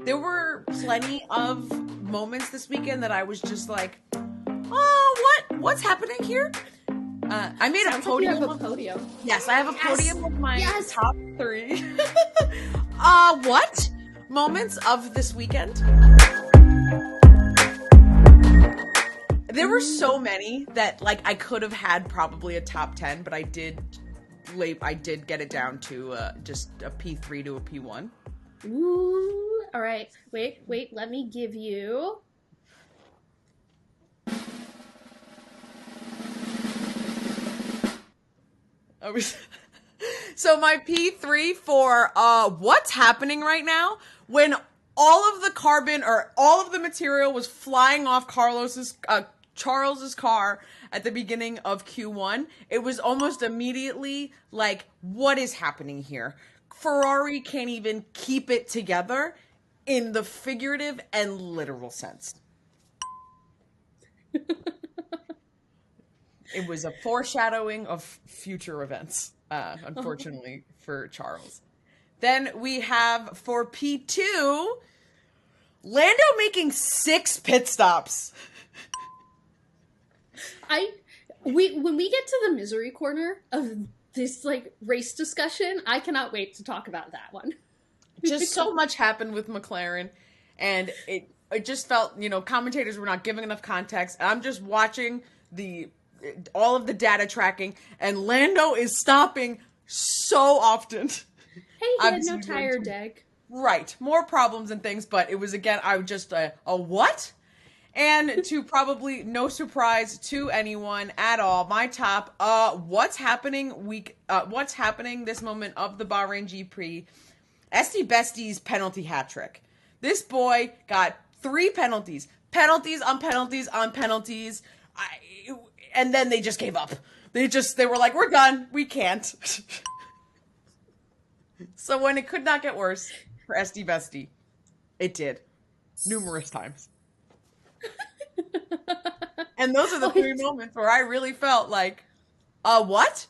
there were plenty of moments this weekend that I was just like, oh, what's happening here? I made Sounds a podium. Like you have a podium. Yes, I have a podium of my top 3. What moments of this weekend? There were so many that like I could have had probably a top 10, but I did get it down to just a P3 to a P1. Ooh, all right. Wait, let me give you... So my P3 for what's happening right now when all of the carbon or all of the material was flying off Charles's car at the beginning of Q1, it was almost immediately like, what is happening here? Ferrari can't even keep it together in the figurative and literal sense. It was a foreshadowing of future events, unfortunately, for Charles. Then we have, for P2, Lando making 6 pit stops. When we get to the misery corner of this, like, race discussion, I cannot wait to talk about that one. Just so much happened with McLaren, and it just felt, commentators were not giving enough context. I'm just watching all of the data tracking, and Lando is stopping so often. Hey, he had no tire deg. Right. More problems and things, but it was, again, I just, a what? And to probably no surprise to anyone at all, my top, what's happening this moment of the Bahrain GP, Esty Bestie's penalty hat trick. This boy got 3 penalties. Penalties on penalties on penalties. And then they just gave up. They were like, we're done. We can't. So when it could not get worse for Esty Bestie, it did. Numerous times. And those are the 3 moments where I really felt like, what?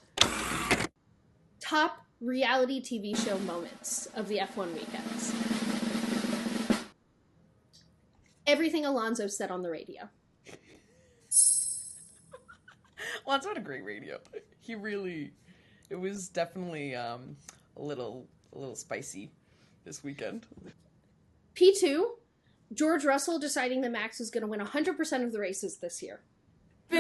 Top reality TV show moments of the F1 weekends. Everything Alonso said on the radio. Alonso had a great radio. It was definitely a little spicy this weekend. P2, George Russell deciding that Max is going to win 100% of the races this year. Boo!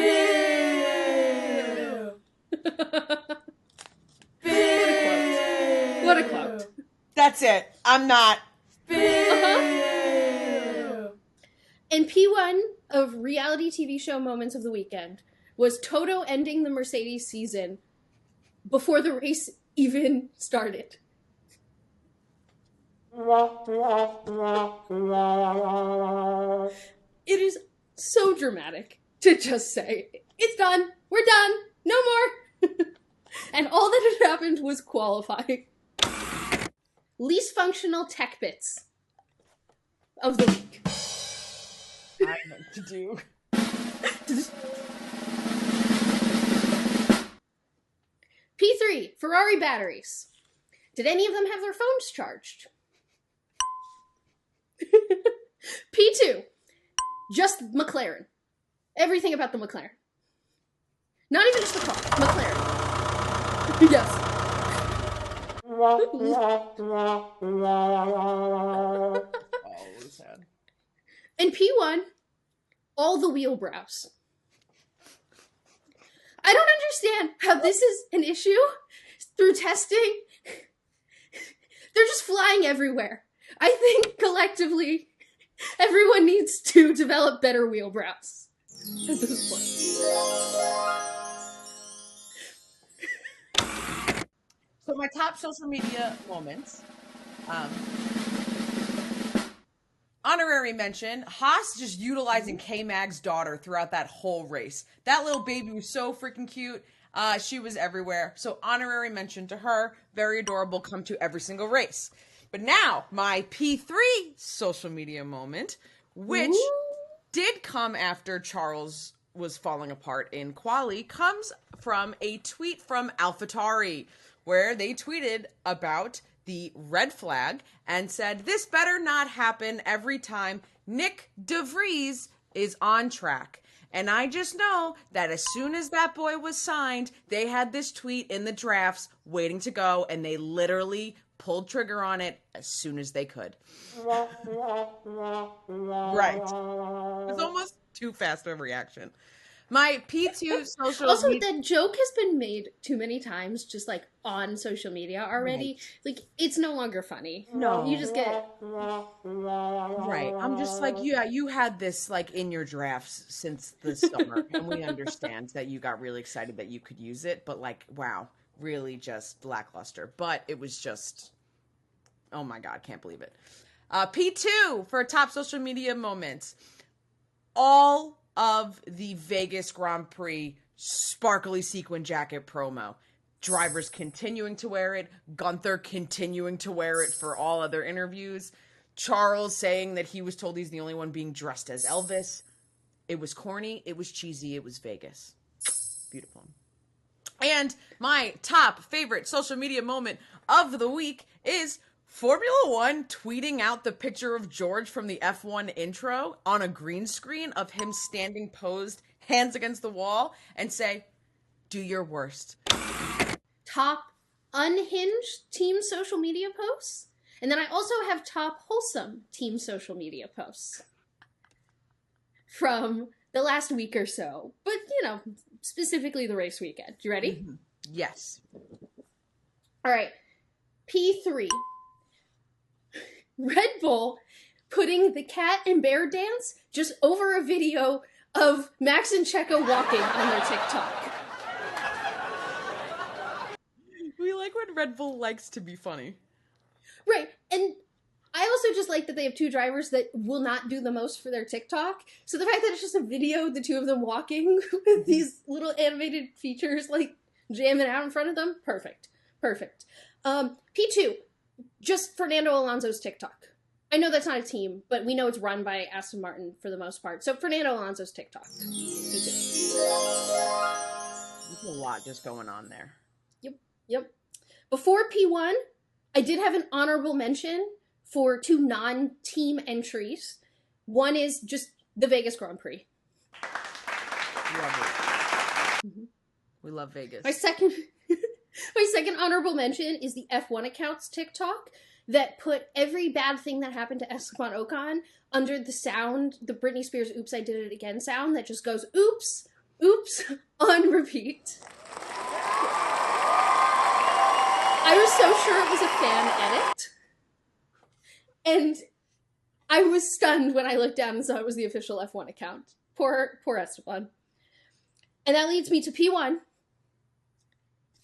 What a quote. That's it. I'm not. And P1 of reality TV show moments of the weekend was Toto ending the Mercedes season before the race even started. It is so dramatic to just say, it's done, we're done, no more. And all that had happened was qualifying. Least functional tech bits of the week. I know what to do. P3, Ferrari batteries. Did any of them have their phones charged? P2, just McLaren. Everything about the McLaren. Not even just the car, McLaren. Yes. Oh, it was sad. And P1, all the wheel brows. I don't understand how this is an issue through testing. They're just flying everywhere. I think collectively, everyone needs to develop better wheel brows at this point. So my top social media moments. Honorary mention, Haas just utilizing K-Mag's daughter throughout that whole race. That little baby was so freaking cute. She was everywhere. So honorary mention to her. Very adorable, come to every single race. But now, my P3 social media moment, which did come after Charles was falling apart in quali, comes from a tweet from AlphaTauri, where they tweeted about the red flag and said, this better not happen every time Nick DeVries is on track. And I just know that as soon as that boy was signed, they had this tweet in the drafts waiting to go, and they literally pulled trigger on it as soon as they could. Right. It was almost too fast of a reaction. My P2 social Also, that joke has been made too many times, just like on social media already. Right. Like, it's no longer funny. No. You just get. Right. I'm just like, yeah, you had this like in your drafts since the summer, and we understand that you got really excited that you could use it, but like, wow, really just lackluster. But it was just, oh my God, can't believe it. P2 for top social media moments. All of the Vegas Grand Prix sparkly sequin jacket promo. Drivers continuing to wear it. Guenther continuing to wear it for all other interviews. Charles saying that he was told he's the only one being dressed as Elvis. It was corny. It was cheesy. It was Vegas. Beautiful. And my top favorite social media moment of the week is Formula One tweeting out the picture of George from the F1 intro on a green screen of him standing posed, hands against the wall, and say, do your worst. Top unhinged team social media posts. And then I also have top wholesome team social media posts from the last week or so. But, you know, specifically the race weekend. You ready? Mm-hmm. Yes. All right. P3. Red Bull putting the cat and bear dance just over a video of Max and Checo walking on their TikTok. We like when Red Bull likes to be funny. Right. And I also just like that they have two drivers that will not do the most for their TikTok. So the fact that it's just a video of the two of them walking with these little animated features like jamming out in front of them, perfect. Perfect. P2. Just Fernando Alonso's TikTok. I know that's not a team, but we know it's run by Aston Martin for the most part. So Fernando Alonso's TikTok. There's a lot just going on there. Yep. Before P1, I did have an honorable mention for two non-team entries. One is just the Vegas Grand Prix. Love it. Mm-hmm. We love Vegas. My second honorable mention is the F1 account's TikTok that put every bad thing that happened to Esteban Ocon under the sound, the Britney Spears "Oops, I Did It Again" sound that just goes oops, oops on repeat. I was so sure it was a fan edit. And I was stunned when I looked down and saw it was the official F1 account. Poor Esteban. And that leads me to P1.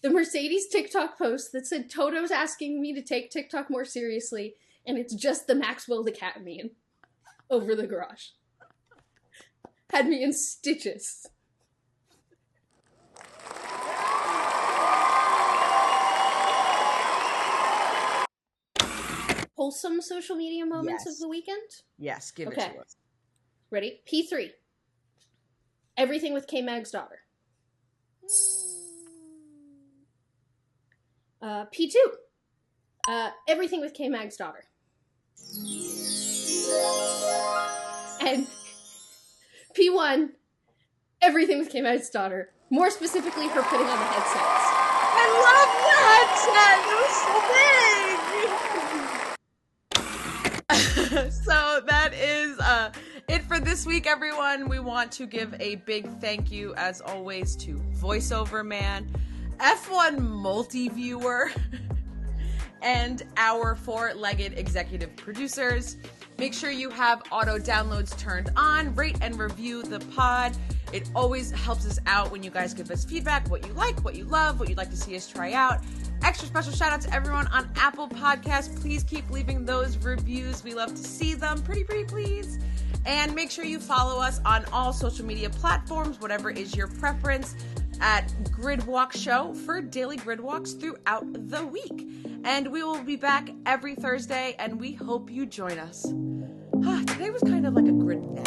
The Mercedes TikTok post that said Toto's asking me to take TikTok more seriously, and it's just the Maxwell the cat meme over the garage. Had me in stitches. Wholesome social media moments of the weekend? Yes, give it to us. Ready? P3. Everything with K-Mag's daughter. P2. Everything with K-Mag's daughter. And P1. Everything with K-Mag's daughter. More specifically, her putting on the headsets. I love the headset! It was so big! So that is it for this week, everyone. We want to give a big thank you, as always, to VoiceOver Man, F1 Multi-Viewer, and our four-legged executive producers. Make sure you have auto downloads turned on. Rate and review the pod. It always helps us out when you guys give us feedback, what you like, what you love, what you'd like to see us try out. Extra special shout out to everyone on Apple Podcasts. Please keep leaving those reviews. We love to see them. Pretty please. And make sure you follow us on all social media platforms, whatever is your preference, at Gridwalk Show for daily grid walks throughout the week. And we will be back every Thursday, and we hope you join us. Today was kind of like a grid nap.